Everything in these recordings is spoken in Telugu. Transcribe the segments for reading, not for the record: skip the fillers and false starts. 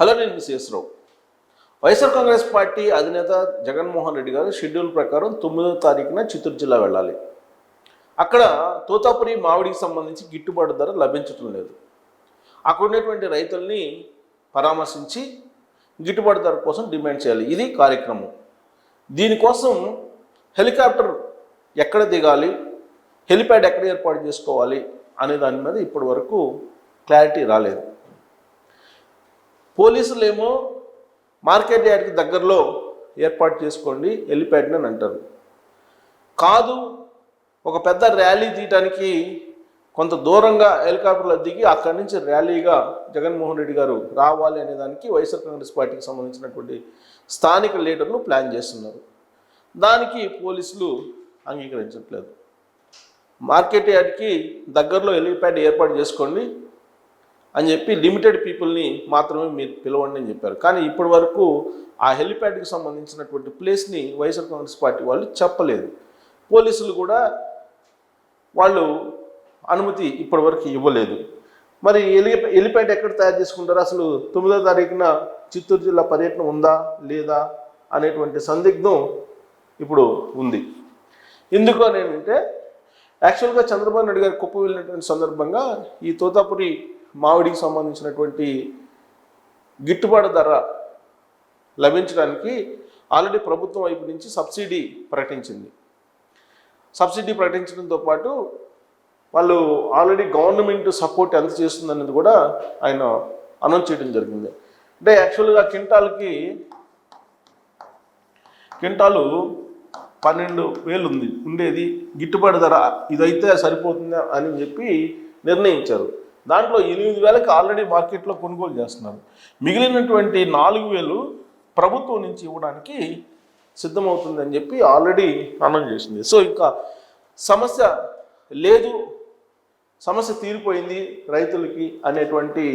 హలో, నేను మిస్ రావు. వైఎస్ఆర్ కాంగ్రెస్ పార్టీ అధినేత జగన్మోహన్ రెడ్డి గారు షెడ్యూల్ ప్రకారం 9వ తారీఖున చిత్తూరు జిల్లా వెళ్ళాలి. అక్కడ తోతాపురి మామిడికి సంబంధించి గిట్టుబాటు ధర లభించటం లేదు. అక్కడ ఉన్నటువంటి రైతుల్ని పరామర్శించి గిట్టుబాటు ధర కోసం డిమాండ్ చేయాలి. ఇది కార్యక్రమం. దీనికోసం హెలికాప్టర్ ఎక్కడ దిగాలి, హెలిప్యాడ్ ఎక్కడ ఏర్పాటు చేసుకోవాలి అనే దాని మీద ఇప్పటి వరకు క్లారిటీ రాలేదు. పోలీసులు ఏమో మార్కెట్ యార్డ్కి దగ్గరలో ఏర్పాటు చేసుకోండి హెలిప్యాడ్ని అని అంటారు. కాదు, ఒక పెద్ద ర్యాలీ తీయడానికి కొంత దూరంగా హెలికాప్టర్లో దిగి అక్కడి నుంచి ర్యాలీగా జగన్మోహన్ రెడ్డి గారు రావాలి అనే దానికి వైఎస్ఆర్ కాంగ్రెస్ పార్టీకి సంబంధించినటువంటి స్థానిక లీడర్లు ప్లాన్ చేస్తున్నారు. దానికి పోలీసులు అంగీకరించట్లేదు. మార్కెట్ యార్డ్కి దగ్గరలో హెలిప్యాడ్ ఏర్పాటు చేసుకోండి అని చెప్పి లిమిటెడ్ పీపుల్ని మాత్రమే మీరు పిలవండి అని చెప్పారు. కానీ ఇప్పటి వరకు ఆ హెలిప్యాడ్కి సంబంధించినటువంటి ప్లేస్ని వైఎస్ఆర్ కాంగ్రెస్ పార్టీ వాళ్ళు చెప్పలేదు. పోలీసులు కూడా వాళ్ళు అనుమతి ఇప్పటి వరకు ఇవ్వలేదు. మరి హెలిప్యాడ్ ఎక్కడ తయారు చేసుకుంటారు, అసలు 9వ తారీఖున చిత్తూరు జిల్లా పర్యటన ఉందా లేదా అనేటువంటి సందిగ్ధం ఇప్పుడు ఉంది. ఎందుకు అని అంటే యాక్చువల్గా చంద్రబాబు నాయుడు గారు కుప్ప వెళ్ళినటువంటి సందర్భంగా ఈ తోతాపురి మామిడికి సంబంధించినటువంటి గిట్టుబాటు ధర లభించడానికి ఆల్రెడీ ప్రభుత్వం వైపు నుంచి సబ్సిడీ ప్రకటించింది. సబ్సిడీ ప్రకటించడంతో పాటు వాళ్ళు ఆల్రెడీ గవర్నమెంట్ సపోర్ట్ ఎంత చేస్తుందనేది కూడా ఆయన అనౌన్స్ చేయడం జరిగింది. అంటే యాక్చువల్గా క్వింటాలు 12,000 ఉండేది గిట్టుబాటు ధర, ఇదైతే సరిపోతుందా అని చెప్పి నిర్ణయించారు. దాంట్లో 8,000కి ఆల్రెడీ మార్కెట్లో కొనుగోలు చేస్తున్నారు. మిగిలినటువంటి 4,000 ప్రభుత్వం నుంచి ఇవ్వడానికి సిద్ధమవుతుందని చెప్పి ఆల్రెడీ అనౌన్స్ చేసింది. సో ఇంకా సమస్య లేదు, సమస్య తీరిపోయింది రైతులకి అనేటువంటి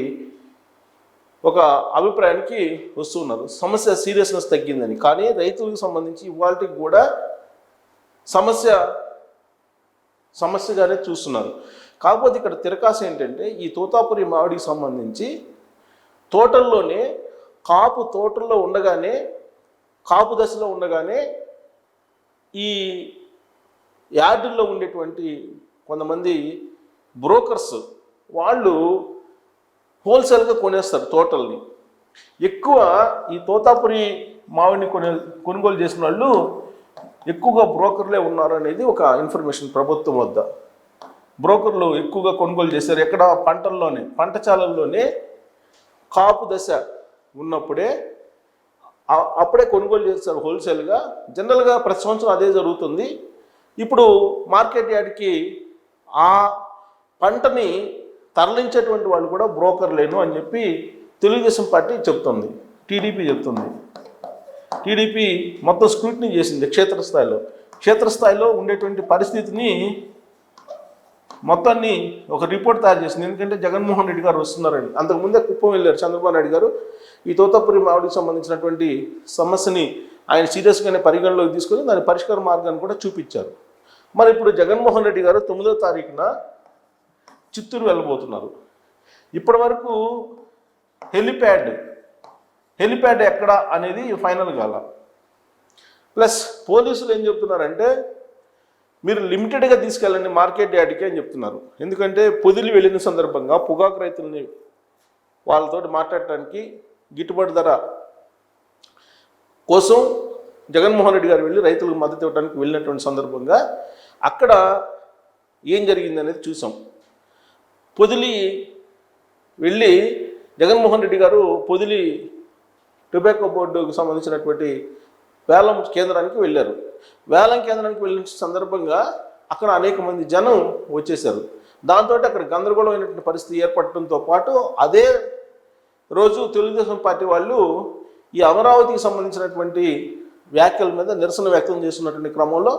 ఒక అభిప్రాయానికి వస్తున్నారు. సమస్య సీరియస్నెస్ తగ్గిందని. కానీ రైతులకు సంబంధించి ఇవాళకి కూడా సమస్యగానే చూస్తున్నారు. కాకపోతే ఇక్కడ తిరకాసు ఏంటంటే ఈ తోతాపురి మామిడికి సంబంధించి తోటల్లోనే తోటల్లో ఉండగానే కాపు దశలో ఉండగానే ఈ యార్డుల్లో ఉండేటువంటి కొంతమంది బ్రోకర్స్ వాళ్ళు హోల్సేల్గా కొనేస్తారు తోటల్ని. ఎక్కువ ఈ తోతాపురి మామిడిని కొనుగోలు చేసిన వాళ్ళు ఎక్కువగా బ్రోకర్లే ఉన్నారు అనేది ఒక ఇన్ఫర్మేషన్ ప్రభుత్వం వద్ద. బ్రోకర్లు ఎక్కువగా కొనుగోలు చేశారు. ఎక్కడ పంటచాలల్లోనే కాపు దశ ఉన్నప్పుడే అప్పుడే కొనుగోలు చేస్తారు హోల్సేల్గా. జనరల్గా ప్రతి సంవత్సరం అదే జరుగుతుంది. ఇప్పుడు మార్కెట్ యార్డ్కి ఆ పంటని తరలించేటువంటి వాళ్ళు కూడా బ్రోకర్లేను అని చెప్పి తెలుగుదేశం పార్టీ చెప్తుంది, టీడీపీ చెప్తుంది. టీడీపీ మొత్తం స్క్రూటినీ చేసింది క్షేత్రస్థాయిలో ఉండేటువంటి పరిస్థితిని మొత్తాన్ని ఒక రిపోర్ట్ తయారు చేసింది. ఎందుకంటే జగన్మోహన్ రెడ్డి గారు వస్తున్నారని. అంతకుముందే కుప్పం వెళ్ళారు చంద్రబాబు నాయుడు గారు. ఈ తోతాపురి మామిడికి సంబంధించినటువంటి సమస్యని ఆయన సీరియస్గానే పరిగణలోకి తీసుకొని దాని పరిష్కార మార్గాన్ని కూడా చూపించారు. మరి ఇప్పుడు జగన్మోహన్ రెడ్డి గారు 9వ తారీఖున చిత్తూరు వెళ్ళబోతున్నారు. ఇప్పటి వరకు హెలిప్యాడ్ ఎక్కడ అనేది ఫైనల్ కాల. ప్లస్ పోలీసులు ఏం చెప్తున్నారంటే మీరు లిమిటెడ్గా తీసుకెళ్ళండి మార్కెట్ యార్డ్కి అని చెప్తున్నారు. ఎందుకంటే పొదిలి వెళ్ళిన సందర్భంగా పొగాకు రైతుల్ని వాళ్ళతో మాట్లాడటానికి గిట్టుబాటు ధర కోసం జగన్మోహన్ రెడ్డి గారు వెళ్ళి రైతులకు మద్దతు ఇవ్వడానికి వెళ్ళినటువంటి సందర్భంగా అక్కడ ఏం జరిగింది అనేది చూసాం. పొదిలి వెళ్ళి జగన్మోహన్ రెడ్డి గారు పొదిలి టొబాకో బోర్డుకు సంబంధించినటువంటి వేలం కేంద్రానికి వెళ్ళారు. వేలం కేంద్రానికి వెళ్ళిన సందర్భంగా అక్కడ అనేక మంది జనం వచ్చేసారు. దాంతో అక్కడ గందరగోళమైనటువంటి పరిస్థితి ఏర్పడటంతో పాటు అదే రోజు తెలుగుదేశం పార్టీ వాళ్ళు ఈ అమరావతికి సంబంధించినటువంటి వ్యాఖ్యల మీద నిరసన వ్యక్తం చేస్తున్నటువంటి క్రమంలో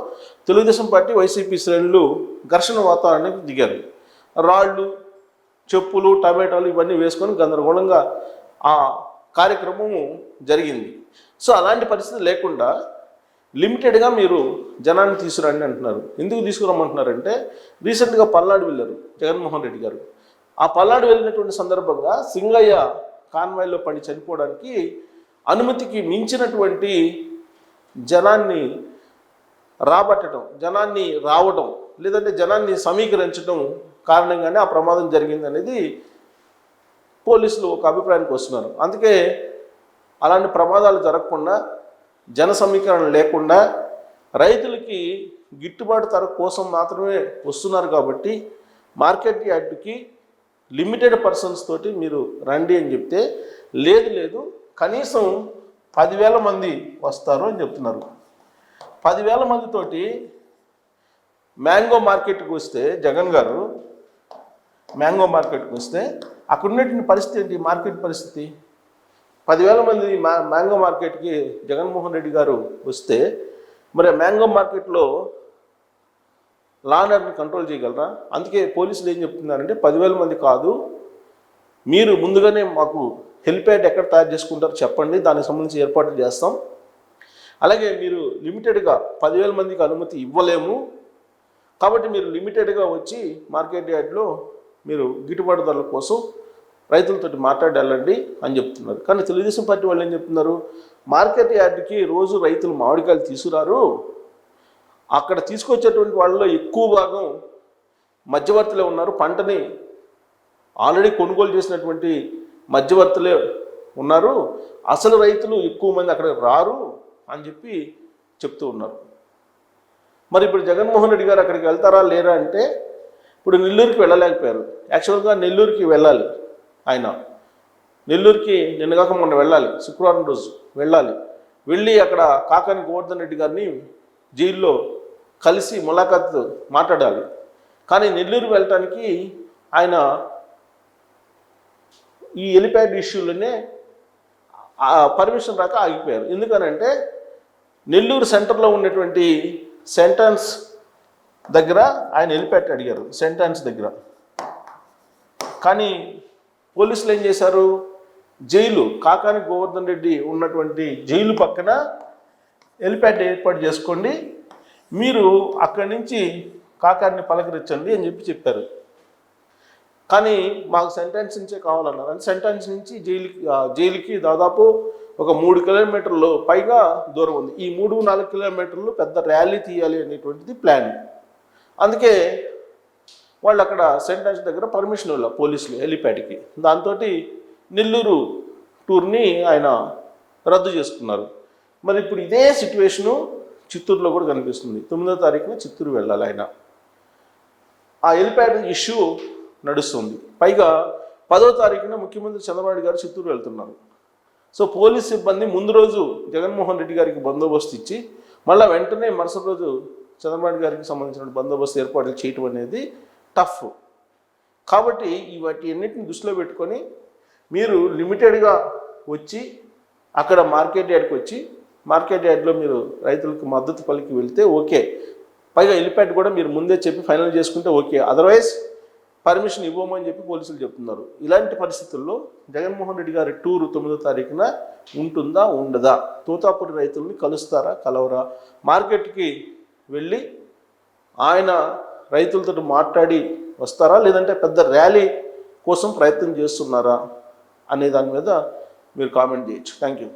తెలుగుదేశం పార్టీ వైసీపీ శ్రేణులు ఘర్షణ వాతావరణానికి దిగారు. రాళ్ళు, చెప్పులు, టమాటాలు ఇవన్నీ వేసుకొని గందరగోళంగా ఆ కార్యక్రమము జరిగింది. సో అలాంటి పరిస్థితి లేకుండా లిమిటెడ్గా మీరు జనాన్ని తీసుకురండి అంటున్నారు. ఎందుకు తీసుకురమ్మంటున్నారంటే రీసెంట్గా పల్నాడు వెళ్ళారు జగన్మోహన్ రెడ్డి గారు. ఆ పల్నాడు వెళ్ళినటువంటి సందర్భంగా సింగయ్య కాన్వాయ్లో పడి చనిపోవడానికి అనుమతికి మించినటువంటి జనాన్ని రాబట్టడం, జనాన్ని రావడం, లేదంటే జనాన్ని సమీకరించడం కారణంగానే ఆ ప్రమాదం జరిగింది అనేది పోలీసులు ఒక అభిప్రాయానికి వస్తున్నారు. అందుకే అలాంటి ప్రమాదాలు జరగకుండా, జన సమీకరణ లేకుండా రైతులకి గిట్టుబాటు ధర కోసం మాత్రమే వస్తున్నారు కాబట్టి మార్కెట్ యార్డ్కి లిమిటెడ్ పర్సన్స్ తోటి మీరు రండి అని చెప్తే లేదు కనీసం 10,000 మంది వస్తారు అని చెప్తున్నారు. 10,000 మందితోటి మ్యాంగో మార్కెట్కి వస్తే, జగన్ గారు మ్యాంగో మార్కెట్కి వస్తే అక్కడ ఉన్నటువంటి పరిస్థితి ఏంటి? మార్కెట్ పరిస్థితి 10,000 మంది మ్యాంగో మార్కెట్కి జగన్మోహన్ రెడ్డి గారు వస్తే మరి మ్యాంగో మార్కెట్లో లా అండ్ ఆర్డర్ని కంట్రోల్ చేయగలరా? అందుకే పోలీసులు ఏం చెప్తున్నారంటే 10,000 మంది కాదు, మీరు ముందుగానే మాకు హెలిప్యాడ్ ఎక్కడ తయారు చేసుకుంటారో చెప్పండి, దానికి సంబంధించి ఏర్పాట్లు చేస్తాం. అలాగే మీరు లిమిటెడ్గా 10,000 మందికి అనుమతి ఇవ్వలేము కాబట్టి మీరు లిమిటెడ్గా వచ్చి మార్కెట్ యార్డ్లో మీరు గిట్టుబాటు ధరల కోసం రైతులతో మాట్లాడాలండి అని చెప్తున్నారు. కానీ తెలుగుదేశం పార్టీ వాళ్ళు ఏం చెప్తున్నారు? మార్కెట్ యార్డ్కి రోజు రైతులు మామిడికాయలు తీసుకురారు, అక్కడ తీసుకొచ్చేటువంటి వాళ్ళలో ఎక్కువ భాగం మధ్యవర్తులే ఉన్నారు, పంటని ఆల్రెడీ కొనుగోలు చేసినటువంటి మధ్యవర్తులే ఉన్నారు, అసలు రైతులు ఎక్కువ మంది అక్కడ రారు అని చెప్పి చెప్తూ ఉన్నారు. మరి ఇప్పుడు జగన్మోహన్ రెడ్డి గారు అక్కడికి వెళ్తారా లేరా అంటే, ఇప్పుడు నెల్లూరుకి వెళ్ళలేకపోయారు. యాక్చువల్గా నెల్లూరుకి వెళ్ళాలి, ఆయన నెల్లూరుకి నిన్నగాక మొన్న వెళ్ళాలి, శుక్రవారం రోజు వెళ్ళి అక్కడ కాకాని గోవర్ధన్ రెడ్డి గారిని జైల్లో కలిసి ములాఖాత్ మాట్లాడాలి. కానీ నెల్లూరు వెళ్ళటానికి ఆయన ఈ హెలిప్యాడ్ ఇష్యూలోనే పర్మిషన్ రాక ఆగిపోయారు. ఎందుకనంటే నెల్లూరు సెంటర్లో ఉన్నటువంటి సెంటెన్స్ దగ్గర ఆయన హెలిప్యాడ్ అడిగారు, సెంటెన్స్ దగ్గర. కానీ పోలీసులు ఏం చేశారు? జైలు, కాకాని గోవర్ధన్ రెడ్డి ఉన్నటువంటి జైలు పక్కన హెలిప్యాడ్ ఏర్పాటు చేసుకోండి, మీరు అక్కడి నుంచి కాకాని పలకరించండి అని చెప్పారు. కానీ మాకు సెంటెన్స్ నుంచే కావాలన్నారు. అంటే సెంటెన్స్ నుంచి జైలుకి దాదాపు ఒక 3 కిలోమీటర్లు పైగా దూరం ఉంది. ఈ 3-4 కిలోమీటర్లు పెద్ద ర్యాలీ తీయాలి అనేటువంటిది ప్లాన్. అందుకే వాళ్ళు అక్కడ సెంటెన్స్ దగ్గర పర్మిషన్ ఇవ్వాలి పోలీసులు హెలిప్యాడ్కి. దాంతో నెల్లూరు టూర్ని ఆయన రద్దు చేసుకున్నారు. మరి ఇప్పుడు ఇదే సిచ్యువేషను చిత్తూరులో కూడా కనిపిస్తుంది. 9వ తారీఖున చిత్తూరు వెళ్ళాలి ఆయన. ఆ హెలిప్యాడ్ ఇష్యూ నడుస్తుంది. పైగా 10వ తారీఖున ముఖ్యమంత్రి చంద్రబాబు గారు చిత్తూరు వెళ్తున్నారు. సో పోలీస్ సిబ్బంది ముందు రోజు జగన్మోహన్ రెడ్డి గారికి బందోబస్తు ఇచ్చి మళ్ళీ వెంటనే మరుసటి రోజు చంద్రబాబు గారికి సంబంధించిన బందోబస్తు ఏర్పాట్లు చేయటం అనేది టఫ్. కాబట్టి వాటి అన్నిటిని దృష్టిలో పెట్టుకొని మీరు లిమిటెడ్గా వచ్చి అక్కడ మార్కెట్ యార్డ్కి వచ్చి మార్కెట్ యార్డ్లో మీరు రైతులకు మద్దతు పలికి వెళ్తే ఓకే. పైగా హెలిప్యాడ్ కూడా మీరు ముందే చెప్పి ఫైనల్ చేసుకుంటే ఓకే. అదర్వైజ్ పర్మిషన్ ఇవ్వమని చెప్పి పోలీసులు చెప్తున్నారు. ఇలాంటి పరిస్థితుల్లో జగన్మోహన్ రెడ్డి గారి టూరు 9వ తారీఖున ఉంటుందా ఉండదా? తోతాపురి రైతుల్ని కలుస్తారా కలవరా? మార్కెట్కి వెళ్ళి ఆయన రైతులతో మాట్లాడి వస్తారా, లేదంటే పెద్ద ర్యాలీ కోసం ప్రయత్నం చేస్తున్నారా అనే దాని మీద మీరు కామెంట్ చేయొచ్చు. Thank you.